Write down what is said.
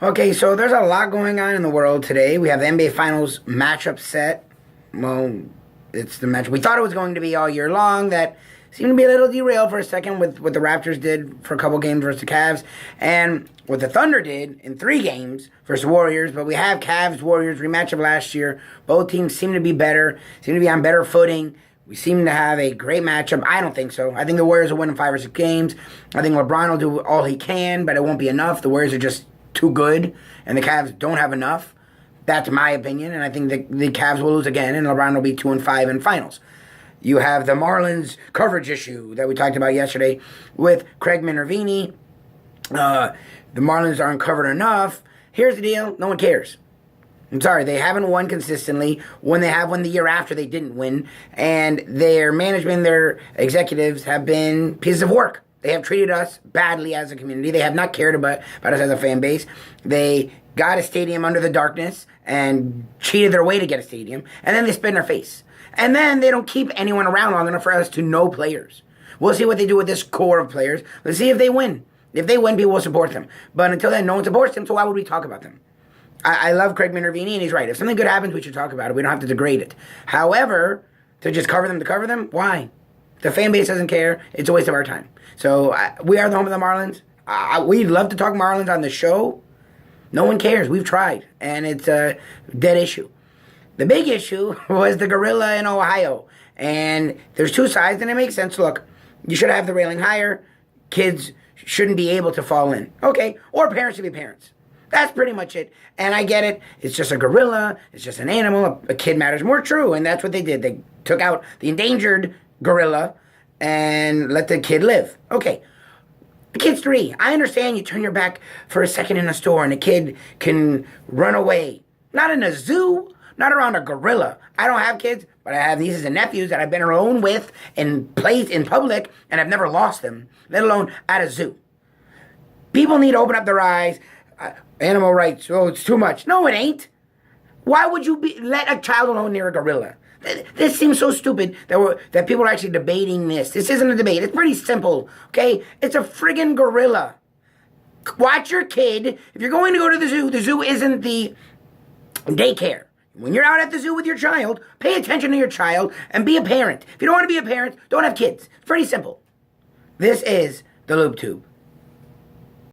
Okay, so there's a lot going on in the world today. We have the NBA Finals matchup set. Well, it's the match we thought it was going to be all year long. That seemed to be a little derailed for a second with what the Raptors did for a couple games versus the Cavs, and what the Thunder did in 3 games versus the Warriors. But we have Cavs Warriors rematch of last year. Both teams seem to be better, seem to be on better footing. We seem to have a great matchup. I don't think so. I think the Warriors will win in 5 or 6 games. I think LeBron will do all he can, but it won't be enough. The Warriors are just too good, and the Cavs don't have enough. That's my opinion, and I think the Cavs will lose again, and LeBron will be 2-5 in finals. You have the Marlins coverage issue that we talked about yesterday with Craig Minervini. The Marlins aren't covered enough. Here's the deal. No one cares. I'm sorry, they haven't won consistently. When they have won the year after, they didn't win. And their management, their executives have been pieces of work. They have treated us badly as a community. They have not cared about us as a fan base. They got a stadium under the darkness and cheated their way to get a stadium. And then they spit in our face. And then they don't keep anyone around long enough for us to know players. We'll see what they do with this core of players. Let's see if they win. If they win, people will support them. But until then, no one supports them, so why would we talk about them? I love Craig Minervini, and he's right. If something good happens, we should talk about it. We don't have to degrade it. However, to just cover them, why? The fan base doesn't care. It's a waste of our time. So we are the home of the Marlins. We'd love to talk Marlins on the show. No one cares. We've tried, and it's a dead issue. The big issue was the gorilla in Ohio. And there's 2 sides, and it makes sense. Look, you should have the railing higher. Kids shouldn't be able to fall in. Okay, or parents should be parents. That's pretty much it. And I get it. It's just a gorilla. It's just an animal. A kid matters more. True. And that's what they did. They took out the endangered gorilla and let the kid live. Okay. The kid's 3. I understand you turn your back for a second in a store and a kid can run away. Not in a zoo. Not around a gorilla. I don't have kids, but I have nieces and nephews that I've been alone with and played in public, and I've never lost them, let alone at a zoo. People need to open up their eyes. Animal rights, oh, it's too much. No, it ain't. Why would you let a child alone near a gorilla? This seems so stupid that people are actually debating this. This isn't a debate. It's pretty simple, okay? It's a friggin' gorilla. Watch your kid. If you're going to go to the zoo isn't the daycare. When you're out at the zoo with your child, pay attention to your child and be a parent. If you don't want to be a parent, don't have kids. It's pretty simple. This is the Lube Tube.